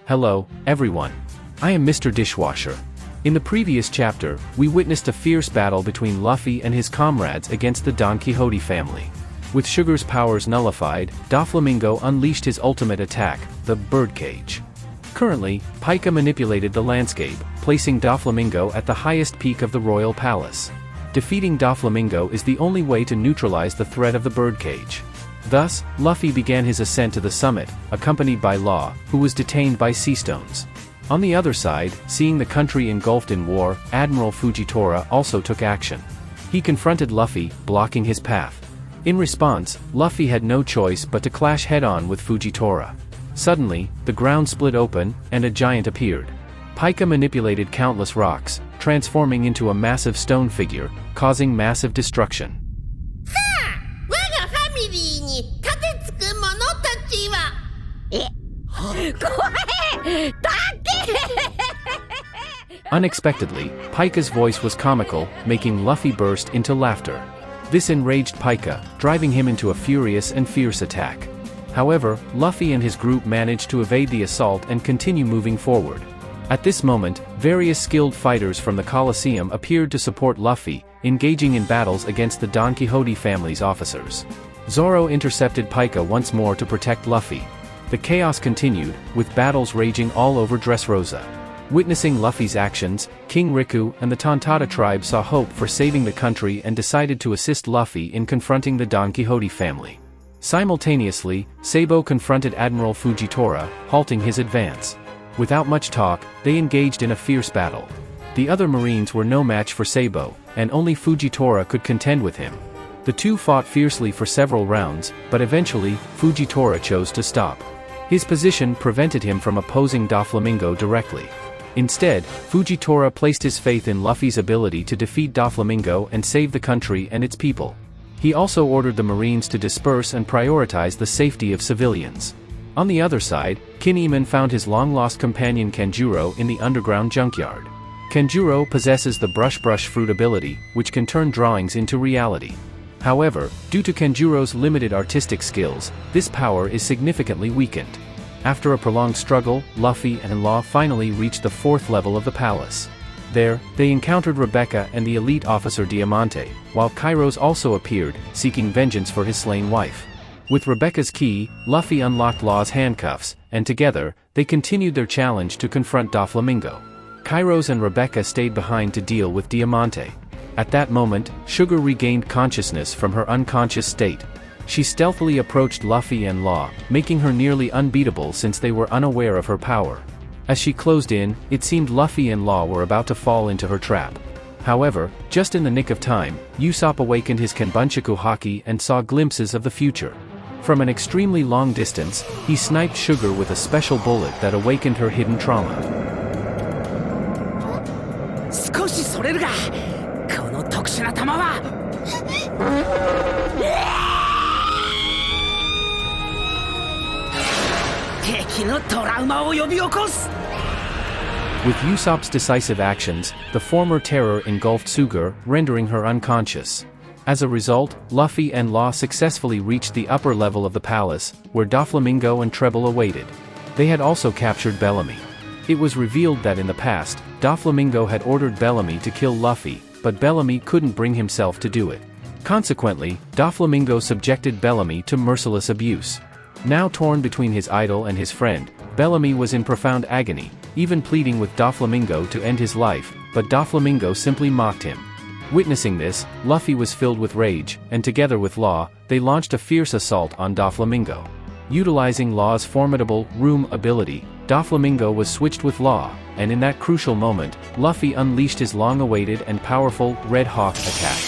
Hello, everyone. I am Mr.Dishwasher. In the previous chapter, we witnessed a fierce battle between Luffy and his comrades against the Don Quixote family. With Sugar's powers nullified, Doflamingo unleashed his ultimate attack, the birdcage. Currently, Pika manipulated the landscape, placing Doflamingo at the highest peak of the royal palace. Defeating Doflamingo is the only way to neutralize the threat of the birdcage. Thus, Luffy began his ascent to the summit, accompanied by Law, who was detained by sea stones. On the other side, seeing the country engulfed in war, Admiral Fujitora also took action. He confronted Luffy, blocking his path. In response, Luffy had no choice but to clash head-on with Fujitora. Suddenly, the ground split open, and a giant appeared. Pika manipulated countless rocks, transforming into a massive stone figure, causing massive destruction. Unexpectedly, Pika's voice was comical, making Luffy burst into laughter. This enraged Pika, driving him into a furious and fierce attack. However, Luffy and his group managed to evade the assault and continue moving forward. At this moment, various skilled fighters from the Colosseum appeared to support Luffy, engaging in battles against the Don Quixote family's officers. Zoro intercepted Pika once more to protect Luffy. The chaos continued, with battles raging all over Dressrosa. Witnessing Luffy's actions, King Riku and the Tontada tribe saw hope for saving the country and decided to assist Luffy in confronting the Don Quixote family. Simultaneously, Sabo confronted Admiral Fujitora, halting his advance. Without much talk, they engaged in a fierce battle. The other Marines were no match for Sabo, and only Fujitora could contend with him. The two fought fiercely for several rounds, but eventually, Fujitora chose to stop. His position prevented him from opposing Doflamingo directly. Instead, Fujitora placed his faith in Luffy's ability to defeat Doflamingo and save the country and its people. He also ordered the Marines to disperse and prioritize the safety of civilians. On the other side, Kinemon found his long-lost companion Kanjuro in the underground junkyard. Kanjuro possesses the brush fruit ability, which can turn drawings into reality. However, due to Kanjuro's limited artistic skills, this power is significantly weakened. After a prolonged struggle, Luffy and Law finally reached the 4th level of the palace. There, they encountered Rebecca and the elite officer Diamante, while Kairos also appeared, seeking vengeance for his slain wife. With Rebecca's key, Luffy unlocked Law's handcuffs, and together, they continued their challenge to confront Doflamingo. Kairos and Rebecca stayed behind to deal with Diamante. At that moment, Sugar regained consciousness from her unconscious state. She stealthily approached Luffy and Law, making her nearly unbeatable since they were unaware of her power. As she closed in, it seemed Luffy and Law were about to fall into her trap. However, just in the nick of time, Usopp awakened his Kenbunchaku haki and saw glimpses of the future. From an extremely long distance, he sniped Sugar with a special bullet that awakened her hidden trauma. With Usopp's decisive actions, the former terror engulfed Sugar, rendering her unconscious. As a result, Luffy and Law successfully reached the upper level of the palace, where Doflamingo and Treble awaited. They had also captured Bellamy. It was revealed that in the past, Doflamingo had ordered Bellamy to kill Luffy, but Bellamy couldn't bring himself to do it. Consequently, Doflamingo subjected Bellamy to merciless abuse. Now torn between his idol and his friend, Bellamy was in profound agony, even pleading with Doflamingo to end his life, but Doflamingo simply mocked him. Witnessing this, Luffy was filled with rage, and together with Law, they launched a fierce assault on Doflamingo. Utilizing Law's formidable Room ability, Doflamingo was switched with Law, and in that crucial moment, Luffy unleashed his long-awaited and powerful Red Hawk attack.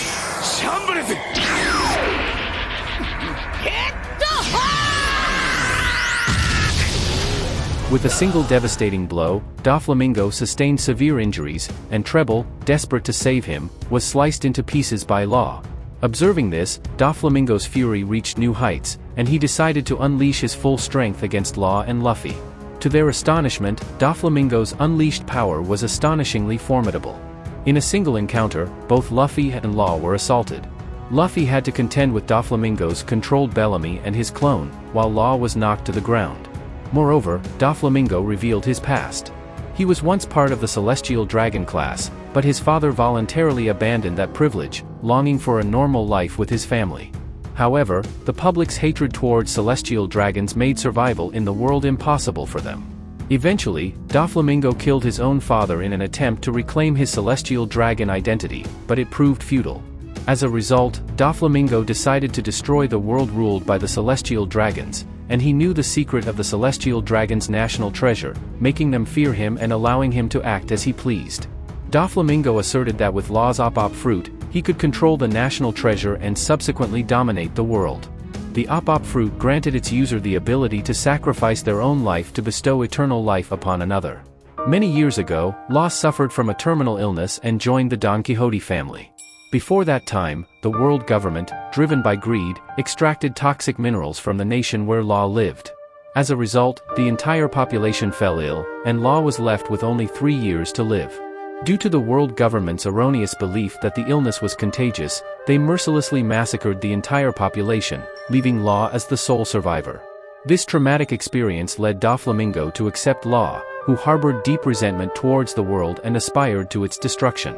With a single devastating blow, Doflamingo sustained severe injuries, and Treble, desperate to save him, was sliced into pieces by Law. Observing this, Doflamingo's fury reached new heights, and he decided to unleash his full strength against Law and Luffy. To their astonishment, Doflamingo's unleashed power was astonishingly formidable. In a single encounter, both Luffy and Law were assaulted. Luffy had to contend with Doflamingo's controlled Bellamy and his clone, while Law was knocked to the ground. Moreover, Doflamingo revealed his past. He was once part of the Celestial Dragon class, but his father voluntarily abandoned that privilege, longing for a normal life with his family. However, the public's hatred towards celestial dragons made survival in the world impossible for them. Eventually, Doflamingo killed his own father in an attempt to reclaim his celestial dragon identity, but it proved futile. As a result, Doflamingo decided to destroy the world ruled by the celestial dragons, and he knew the secret of the celestial dragons' national treasure, making them fear him and allowing him to act as he pleased. Doflamingo asserted that with Law's Op-Op fruit, he could control the national treasure and subsequently dominate the world. The Op-Op fruit granted its user the ability to sacrifice their own life to bestow eternal life upon another. Many years ago, Law suffered from a terminal illness and joined the Don Quixote family. Before that time, the world government, driven by greed, extracted toxic minerals from the nation where Law lived. As a result, the entire population fell ill, and Law was left with only 3 years to live. Due to the world government's erroneous belief that the illness was contagious, they mercilessly massacred the entire population, leaving Law as the sole survivor. This traumatic experience led Doflamingo to accept Law, who harbored deep resentment towards the world and aspired to its destruction.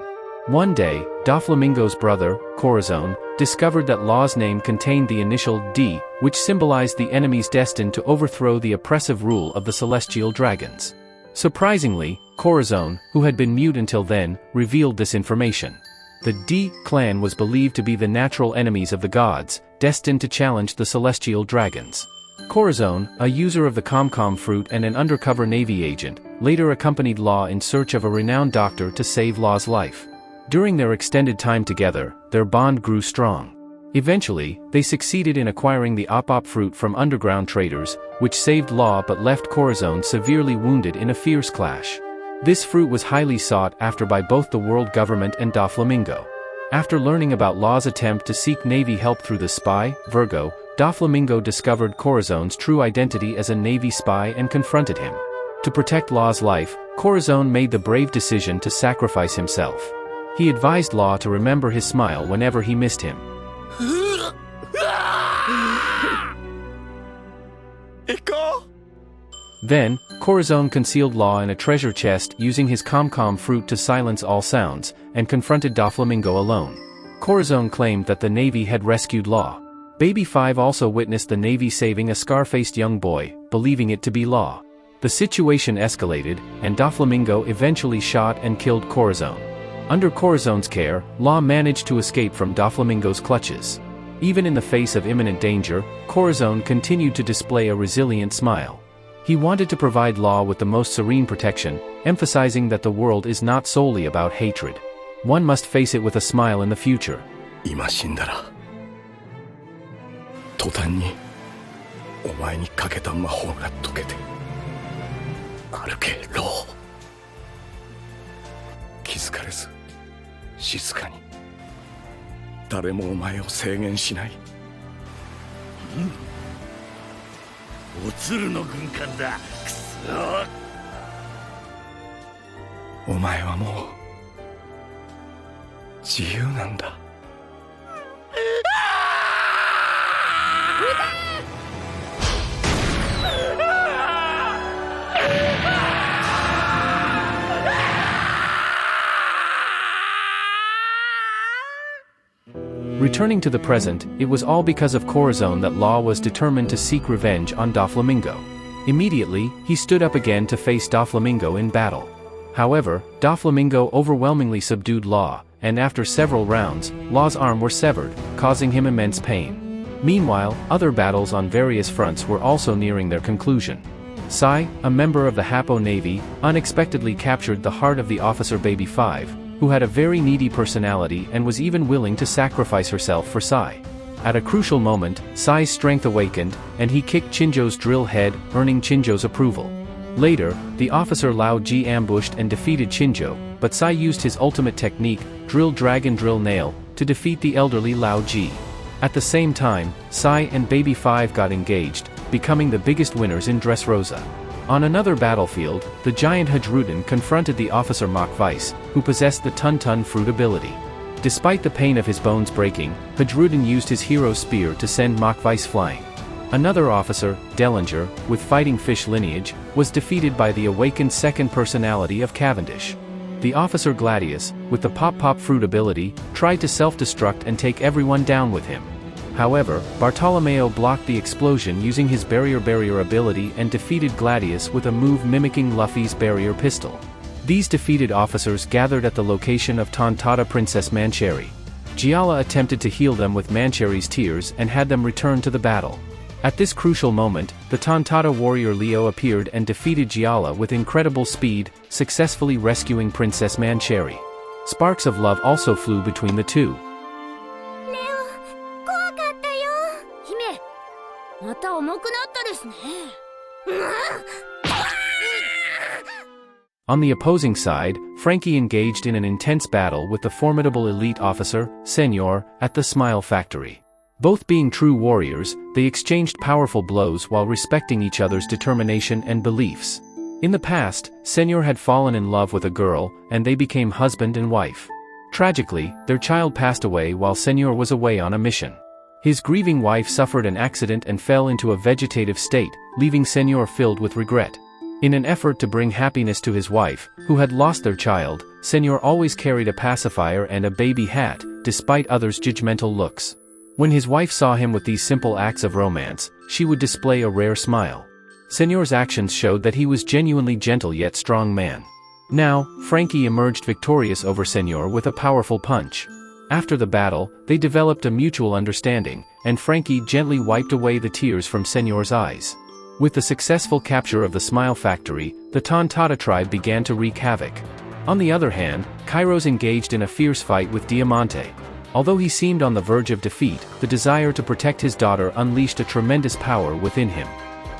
One day, Doflamingo's brother, Corazon, discovered that Law's name contained the initial D, which symbolized the enemies destined to overthrow the oppressive rule of the celestial dragons. Surprisingly, Corazon, who had been mute until then, revealed this information. The D clan was believed to be the natural enemies of the gods, destined to challenge the celestial dragons. Corazon, a user of the Comcom fruit and an undercover Navy agent, later accompanied Law in search of a renowned doctor to save Law's life. During their extended time together, their bond grew strong. Eventually, they succeeded in acquiring the Op-Op fruit from underground traders, which saved Law but left Corazon severely wounded in a fierce clash. This fruit was highly sought after by both the world government and Doflamingo. After learning about Law's attempt to seek Navy help through the spy, Virgo, Doflamingo discovered Corazon's true identity as a Navy spy and confronted him. To protect Law's life, Corazon made the brave decision to sacrifice himself. He advised Law to remember his smile whenever he missed him. Then, Corazon concealed Law in a treasure chest using his Comcom fruit to silence all sounds, and confronted Doflamingo alone. Corazon claimed that the Navy had rescued Law. Baby 5 also witnessed the Navy saving a scar-faced young boy, believing it to be Law. The situation escalated, and Doflamingo eventually shot and killed Corazon. Under Corazon's care, Law managed to escape from Doflamingo's clutches. Even in the face of imminent danger, Corazon continued to display a resilient smile. He wanted to provide Law with the most serene protection, emphasizing that the world is not solely about hatred. One must face it with a smile in the future. 今死んだら途端にお前にかけた魔法が解けて歩けロー気づかれず静かに誰もお前を制限しないおつるの軍艦だくそお前はもう自由なんだ Returning to the present, it was all because of Corazon that Law was determined to seek revenge on Doflamingo. Immediately, he stood up again to face Doflamingo in battle. However, Doflamingo overwhelmingly subdued Law, and after several rounds, Law's arm were severed, causing him immense pain. Meanwhile, other battles on various fronts were also nearing their conclusion. Sai, a member of the Hapo Navy, unexpectedly captured the heart of the officer Baby 5, who had a very needy personality and was even willing to sacrifice herself for Sai. At a crucial moment, Sai's strength awakened, and he kicked Chinjo's drill head, earning Chinjo's approval. Later, the officer Lao Ji ambushed and defeated Chinjo, but Sai used his ultimate technique, Drill Dragon Drill Nail, to defeat the elderly Lao Ji. At the same time, Sai and Baby 5 got engaged, becoming the biggest winners in Dressrosa. On another battlefield, the giant Hadruden confronted the officer Mach Weiss, who possessed the Tun-Tun fruit ability. Despite the pain of his bones breaking, Hadruden used his hero spear to send Mach Weiss flying. Another officer, Dellinger, with fighting fish lineage, was defeated by the awakened second personality of Cavendish. The officer Gladius, with the Pop Fruit ability, tried to self-destruct and take everyone down with him. However, Bartolomeo blocked the explosion using his barrier ability and defeated Gladius with a move mimicking Luffy's barrier pistol. These defeated officers gathered at the location of Tontata Princess Mancheri. Gialla attempted to heal them with Mancheri's tears and had them return to the battle. At this crucial moment, the Tontata warrior Leo appeared and defeated Gialla with incredible speed, successfully rescuing Princess Mancheri. Sparks of love also flew between the two. On the opposing side, Frankie engaged in an intense battle with the formidable elite officer, Senor, at the Smile Factory. Both being true warriors, they exchanged powerful blows while respecting each other's determination and beliefs. In the past, Senor had fallen in love with a girl, and they became husband and wife. Tragically, their child passed away while Senor was away on a mission. His grieving wife suffered an accident and fell into a vegetative state, leaving Senor filled with regret. In an effort to bring happiness to his wife, who had lost their child, Senor always carried a pacifier and a baby hat, despite others' judgmental looks. When his wife saw him with these simple acts of romance, she would display a rare smile. Senor's actions showed that he was genuinely gentle yet strong man. Now, Frankie emerged victorious over Senor with a powerful punch. After the battle, they developed a mutual understanding, and Frankie gently wiped away the tears from Senor's eyes. With the successful capture of the Smile Factory, the Tontata tribe began to wreak havoc. On the other hand, Kairos engaged in a fierce fight with Diamante. Although he seemed on the verge of defeat, the desire to protect his daughter unleashed a tremendous power within him.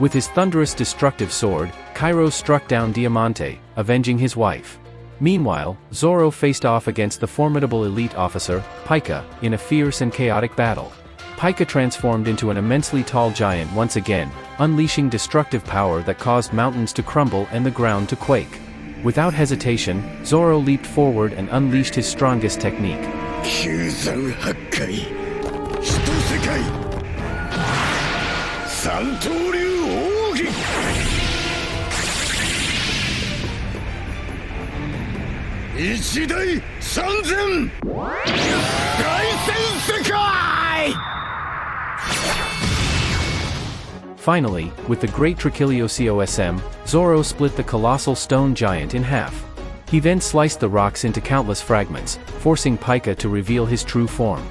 With his thunderous destructive sword, Kairos struck down Diamante, avenging his wife. Meanwhile, Zoro faced off against the formidable elite officer, Pika, in a fierce and chaotic battle. Pika transformed into an immensely tall giant once again, unleashing destructive power that caused mountains to crumble and the ground to quake. Without hesitation, Zoro leaped forward and unleashed his strongest technique. 九山八海一世界三刀流奥義一大三千大戦世界 Finally, with the great Trichilio COSM, Zoro split the colossal stone giant in half. He then sliced the rocks into countless fragments, forcing Pika to reveal his true form.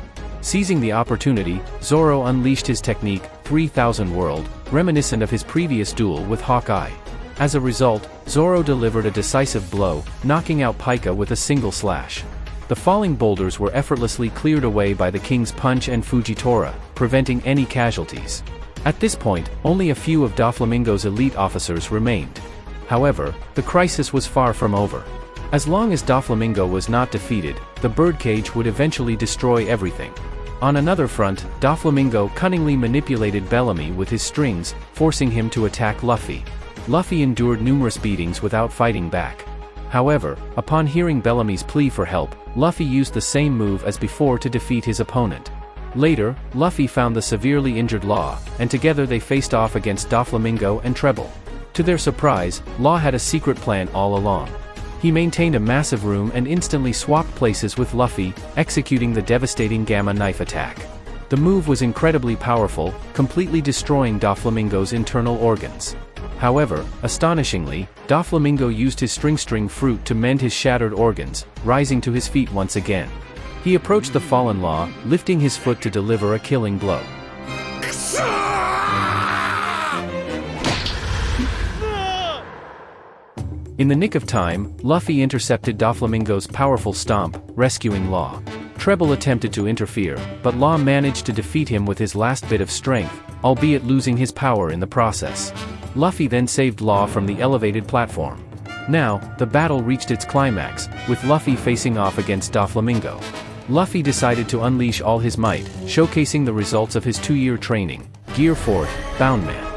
Seizing the opportunity, Zoro unleashed his technique, 3000 World, reminiscent of his previous duel with Hawkeye. As a result, Zoro delivered a decisive blow, knocking out Pika with a single slash. The falling boulders were effortlessly cleared away by the King's Punch and Fujitora, preventing any casualties. At this point, only a few of Doflamingo's elite officers remained. However, the crisis was far from over. As long as Doflamingo was not defeated, the birdcage would eventually destroy everything. On another front, Doflamingo cunningly manipulated Bellamy with his strings, forcing him to attack Luffy. Luffy endured numerous beatings without fighting back. However, upon hearing Bellamy's plea for help, Luffy used the same move as before to defeat his opponent. Later, Luffy found the severely injured Law, and together they faced off against Doflamingo and Treble. To their surprise, Law had a secret plan all along. He maintained a massive room and instantly swapped places with Luffy, executing the devastating Gamma Knife attack. The move was incredibly powerful, completely destroying Doflamingo's internal organs. However, astonishingly, Doflamingo used his string fruit to mend his shattered organs, rising to his feet once again. He approached the fallen Law, lifting his foot to deliver a killing blow. In the nick of time, Luffy intercepted Doflamingo's powerful stomp, rescuing Law. Treble attempted to interfere, but Law managed to defeat him with his last bit of strength, albeit losing his power in the process. Luffy then saved Law from the elevated platform. Now, the battle reached its climax, with Luffy facing off against Doflamingo. Luffy decided to unleash all his might, showcasing the results of his 2-year training. Gear 4, Boundman.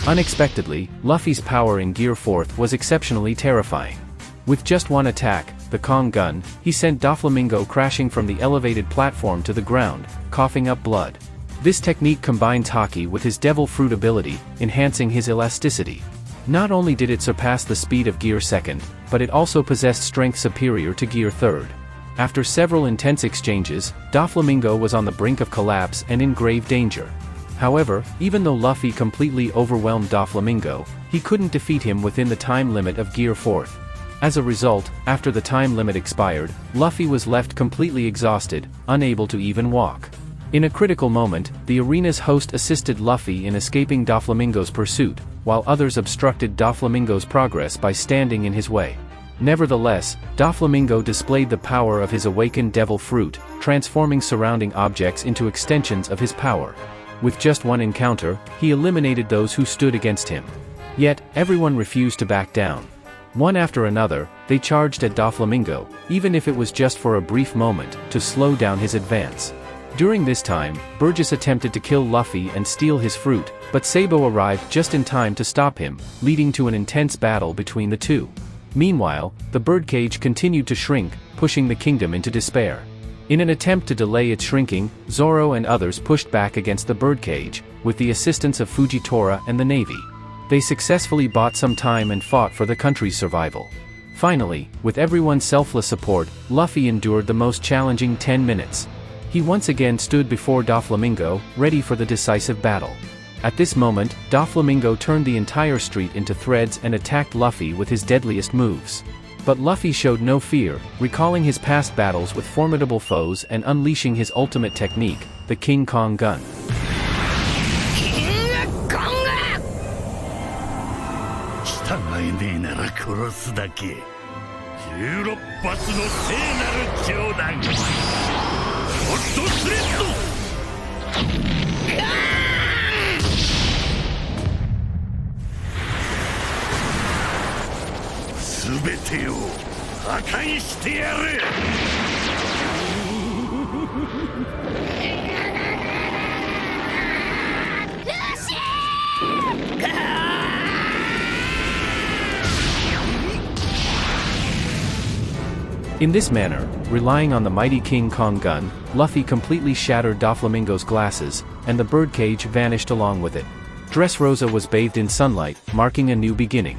Unexpectedly, Luffy's power in Gear 4th was exceptionally terrifying. With just one attack, the Kong gun, he sent Doflamingo crashing from the elevated platform to the ground, coughing up blood. This technique combines Haki with his Devil Fruit ability, enhancing his elasticity. Not only did it surpass the speed of Gear 2nd, but it also possessed strength superior to Gear 3rd. After several intense exchanges, Doflamingo was on the brink of collapse and in grave danger. However, even though Luffy completely overwhelmed Doflamingo, he couldn't defeat him within the time limit of Gear 4th. As a result, after the time limit expired, Luffy was left completely exhausted, unable to even walk. In a critical moment, the arena's host assisted Luffy in escaping Doflamingo's pursuit, while others obstructed Doflamingo's progress by standing in his way. Nevertheless, Doflamingo displayed the power of his awakened Devil Fruit, transforming surrounding objects into extensions of his power. With just one encounter, he eliminated those who stood against him. Yet, everyone refused to back down. One after another, they charged at Doflamingo, even if it was just for a brief moment, to slow down his advance. During this time, Burgess attempted to kill Luffy and steal his fruit, but Sabo arrived just in time to stop him, leading to an intense battle between the two. Meanwhile, the birdcage continued to shrink, pushing the kingdom into despair. In an attempt to delay its shrinking, Zoro and others pushed back against the birdcage, with the assistance of Fujitora and the Navy. They successfully bought some time and fought for the country's survival. Finally, with everyone's selfless support, Luffy endured the most challenging 10 minutes. He once again stood before Doflamingo, ready for the decisive battle. At this moment, Doflamingo turned the entire street into threads and attacked Luffy with his deadliest moves. But Luffy showed no fear, recalling his past battles with formidable foes and unleashing his ultimate technique, the King Kong gun. In this manner, relying on the mighty King Kong gun, Luffy completely shattered Doflamingo's glasses, and the birdcage vanished along with it. Dressrosa was bathed in sunlight, marking a new beginning.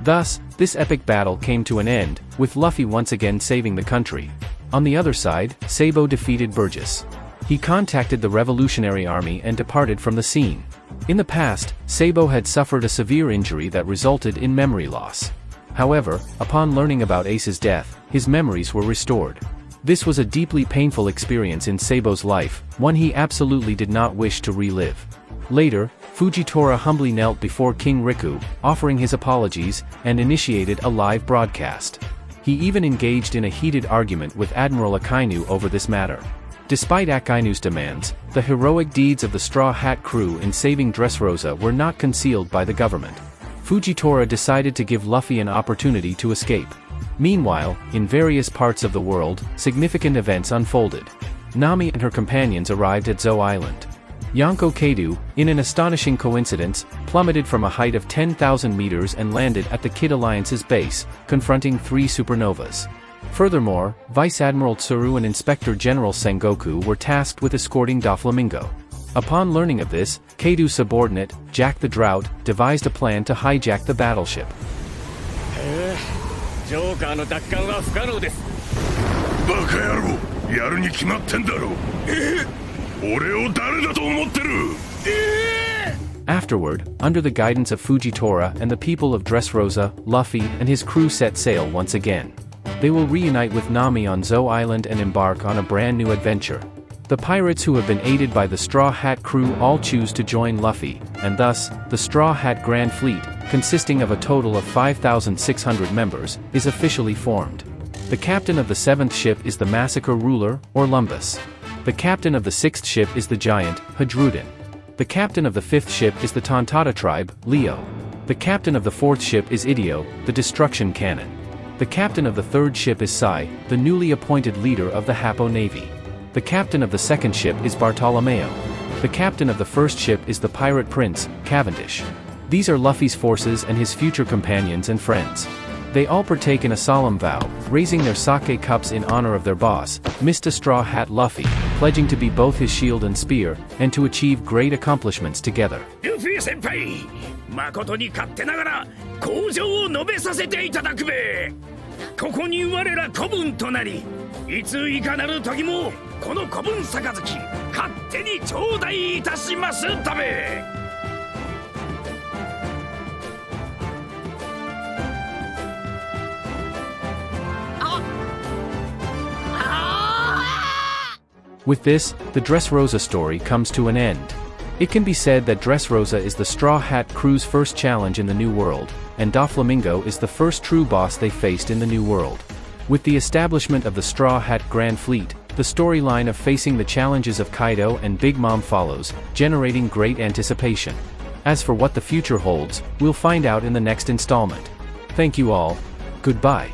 Thus, this epic battle came to an end, with Luffy once again saving the country. On the other side, Sabo defeated Burgess. He contacted the Revolutionary Army and departed from the scene. In the past, Sabo had suffered a severe injury that resulted in memory loss. However, upon learning about Ace's death, his memories were restored. This was a deeply painful experience in Sabo's life, one he absolutely did not wish to relive. Later, Fujitora humbly knelt before King Riku, offering his apologies, and initiated a live broadcast. He even engaged in a heated argument with Admiral Akainu over this matter. Despite Akainu's demands, the heroic deeds of the Straw Hat crew in saving Dressrosa were not concealed by the government. Fujitora decided to give Luffy an opportunity to escape. Meanwhile, in various parts of the world, significant events unfolded. Nami and her companions arrived at Zou Island. Yonko Kaido, in an astonishing coincidence, plummeted from a height of 10,000 meters and landed at the Kid Alliance's base, confronting 3 supernovas. Furthermore, Vice Admiral Tsuru and Inspector General Sengoku were tasked with escorting Doflamingo. Upon learning of this, Kaido's subordinate, Jack the Drought, devised a plan to hijack the battleship. Afterward, under the guidance of Fujitora and the people of Dressrosa, Luffy and his crew set sail once again. They will reunite with Nami on Zou Island and embark on a brand new adventure. The pirates who have been aided by the Straw Hat crew all choose to join Luffy, and thus, the Straw Hat Grand Fleet, consisting of a total of 5,600 members, is officially formed. The captain of the 7th ship is the Massacre Ruler, or Lumbus. The captain of the 6th ship is the giant, Hadrudin. The captain of the 5th ship is the Tontata tribe, Leo. The captain of the 4th ship is Idio, the Destruction Cannon. The captain of the 3rd ship is Sai, the newly appointed leader of the Happo Navy. The captain of the 2nd ship is Bartolomeo. The captain of the 1st ship is the Pirate Prince, Cavendish. These are Luffy's forces and his future companions and friends. They all partake in a solemn vow, raising their sake cups in honor of their boss, Mr. Straw Hat Luffy, pledging to be both his shield and spear, and to achieve great accomplishments together. ルフィ先輩、誠に勝手ながら口上を述べさせていただくべ。ここに我ら子分となり、いついかなる時もこの子分杯勝手に頂戴いたしますたべ。With this, the Dressrosa story comes to an end. It can be said that Dressrosa is the Straw Hat crew's first challenge in the New World, and Doflamingo is the first true boss they faced in the New World. With the establishment of the Straw Hat Grand Fleet, the storyline of facing the challenges of Kaido and Big Mom follows, generating great anticipation. As for what the future holds, we'll find out in the next installment. Thank you all. Goodbye.